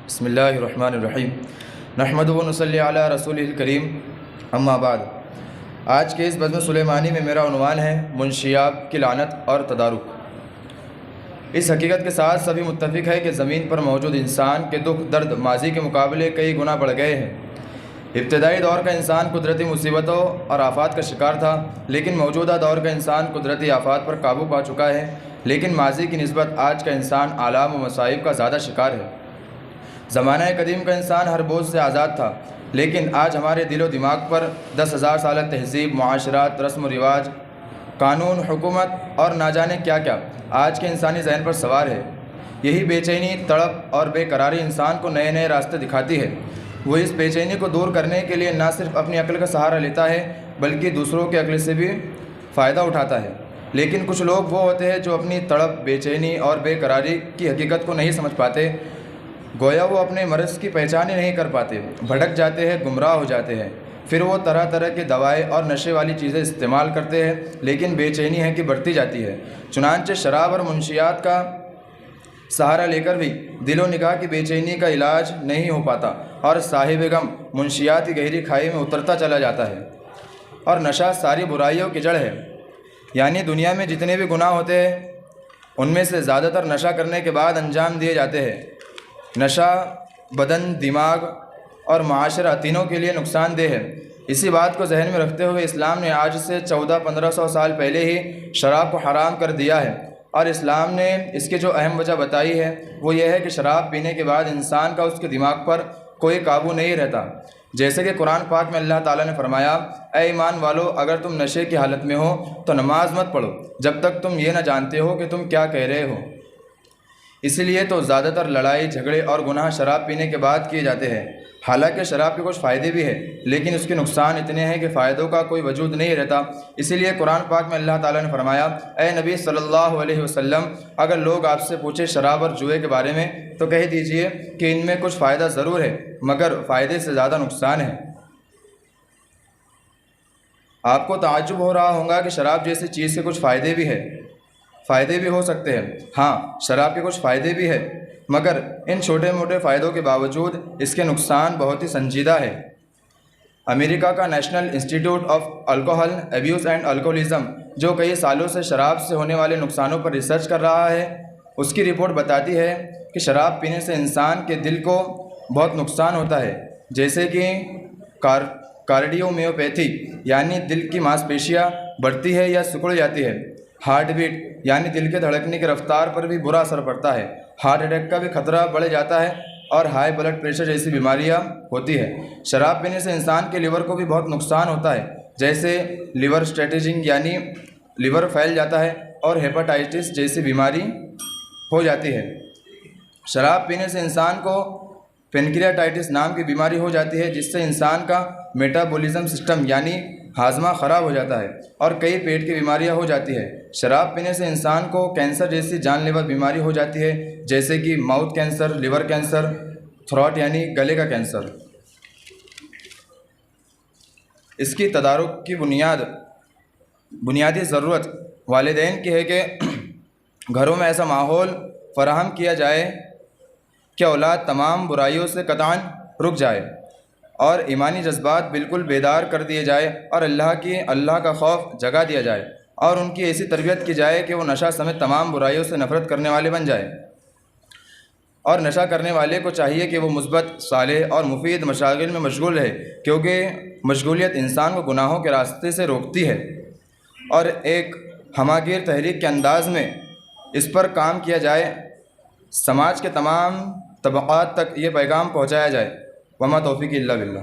بسم اللہ الرحمن الرحیم نحمدہ و نصلی علی رسولہ الکریم اما بعد۔ آج کے اس بزم سلیمانی میں میرا عنوان ہے منشیات کی لعنت اور تدارک۔ اس حقیقت کے ساتھ سبھی متفق ہے کہ زمین پر موجود انسان کے دکھ درد ماضی کے مقابلے کئی گنا بڑھ گئے ہیں۔ ابتدائی دور کا انسان قدرتی مصیبتوں اور آفات کا شکار تھا، لیکن موجودہ دور کا انسان قدرتی آفات پر قابو پا چکا ہے، لیکن ماضی کی نسبت آج کا انسان آلام و مصائب کا زیادہ شکار ہے۔ زمانہ قدیم کا انسان ہر بوجھ سے آزاد تھا، لیکن آج ہمارے دل و دماغ پر 10,000 سالہ تہذیب، معاشرات، رسم و رواج، قانون، حکومت اور نہ جانے کیا کیا آج کے انسانی ذہن پر سوار ہے۔ یہی بے چینی، تڑپ اور بے قراری انسان کو نئے نئے راستے دکھاتی ہے۔ وہ اس بے چینی کو دور کرنے کے لیے نہ صرف اپنی عقل کا سہارا لیتا ہے بلکہ دوسروں کے عقل سے بھی فائدہ اٹھاتا ہے۔ لیکن کچھ لوگ وہ ہوتے ہیں جو اپنی تڑپ، بے چینی اور بے قراری کی حقیقت کو نہیں سمجھ پاتے، گویا وہ اپنے مرض کی پہچان ہی نہیں کر پاتے، بھٹک جاتے ہیں، گمراہ ہو جاتے ہیں۔ پھر وہ طرح طرح کی دوائیں اور نشے والی چیزیں استعمال کرتے ہیں، لیکن بے چینی ہے کہ بڑھتی جاتی ہے۔ چنانچہ شراب اور منشیات کا سہارا لے کر بھی دل و نگاہ کی بے چینی کا علاج نہیں ہو پاتا، اور صاحب غم منشیات کی گہری کھائی میں اترتا چلا جاتا ہے۔ اور نشہ ساری برائیوں کی جڑ ہے، یعنی دنیا میں جتنے بھی گناہ ہوتے ہیں ان میں سے زیادہ تر نشہ کرنے کے بعد انجام دیے جاتے ہیں۔ نشہ بدن، دماغ اور معاشرہ تینوں کے لیے نقصان دہ ہے۔ اسی بات کو ذہن میں رکھتے ہوئے اسلام نے آج سے 1400-1500 سال پہلے ہی شراب کو حرام کر دیا ہے، اور اسلام نے اس کی جو اہم وجہ بتائی ہے وہ یہ ہے کہ شراب پینے کے بعد انسان کا اس کے دماغ پر کوئی قابو نہیں رہتا۔ جیسے کہ قرآن پاک میں اللہ تعالیٰ نے فرمایا، اے ایمان والو، اگر تم نشے کی حالت میں ہو تو نماز مت پڑھو جب تک تم یہ نہ جانتے ہو کہ تم کیا کہہ رہے ہو۔ اسی لیے تو زیادہ تر لڑائی جھگڑے اور گناہ شراب پینے کے بعد کیے جاتے ہیں۔ حالانکہ شراب کے کچھ فائدے بھی ہیں، لیکن اس کے نقصان اتنے ہیں کہ فائدوں کا کوئی وجود نہیں رہتا۔ اسی لیے قرآن پاک میں اللہ تعالیٰ نے فرمایا، اے نبی صلی اللہ علیہ وسلم، اگر لوگ آپ سے پوچھے شراب اور جوئے کے بارے میں تو کہہ دیجئے کہ ان میں کچھ فائدہ ضرور ہے، مگر فائدے سے زیادہ نقصان ہے۔ آپ کو تعجب ہو رہا ہوگا کہ شراب جیسی چیز کے کچھ فائدے بھی ہو سکتے ہیں۔ ہاں، شراب کے کچھ فائدے بھی ہیں، مگر ان چھوٹے موٹے فائدوں کے باوجود اس کے نقصان بہت ہی سنجیدہ ہے۔ امریکہ کا نیشنل انسٹی ٹیوٹ of alcohol abuse and alcoholism, جو کئی سالوں سے شراب سے ہونے والے نقصانوں پر ریسرچ کر رہا ہے، اس کی رپورٹ بتاتی ہے کہ شراب پینے سے انسان کے دل کو بہت نقصان ہوتا ہے، جیسے کہ کارڈیومیوپیتھی یعنی دل کی ماس پیشیاں بڑھتی ہے یا سکڑ جاتی ہے، ہارٹ بیٹ یعنی دل کے دھڑکنے کی رفتار پر بھی برا اثر پڑتا ہے، ہارٹ اٹیک کا بھی خطرہ بڑھ جاتا ہے، اور ہائی بلڈ پریشر جیسی بیماریاں ہوتی ہے۔ شراب پینے سے انسان کے لیور کو بھی بہت نقصان ہوتا ہے، جیسے لیور اسٹیٹجنگ یعنی لیور پھیل جاتا ہے، اور ہیپاٹائٹس جیسی بیماری ہو جاتی ہے۔ شراب پینے سے انسان کو پینکریاٹائٹس نام کی بیماری ہو جاتی ہے، جس سے انسان کا میٹابولزم سسٹم یعنی ہاضمہ خراب ہو جاتا ہے، اور کئی پیٹ کی بیماریاں ہو جاتی ہے۔ شراب پینے سے انسان کو کینسر جیسی جان لیوا بیماری ہو جاتی ہے، جیسے کہ mouth cancer, liver cancer, throat یعنی گلے کا کینسر۔ اس کی تدارک کی بنیادی ضرورت والدین کی ہے کہ گھروں میں ایسا ماحول فراہم کیا جائے کہ اولاد تمام برائیوں سے قطعاً رک جائے، اور ایمانی جذبات بالکل بیدار کر دیے جائے، اور اللہ کا خوف جگا دیا جائے، اور ان کی ایسی تربیت کی جائے کہ وہ نشہ سمیت تمام برائیوں سے نفرت کرنے والے بن جائے۔ اور نشہ کرنے والے کو چاہیے کہ وہ مثبت، صالح اور مفید مشاغل میں مشغول رہے، کیونکہ مشغولیت انسان کو گناہوں کے راستے سے روکتی ہے، اور ایک ہماگیر تحریک کے انداز میں اس پر کام کیا جائے، سماج کے تمام طبقات تک یہ پیغام پہنچایا جائے۔ وما توفیقی الا باللہ۔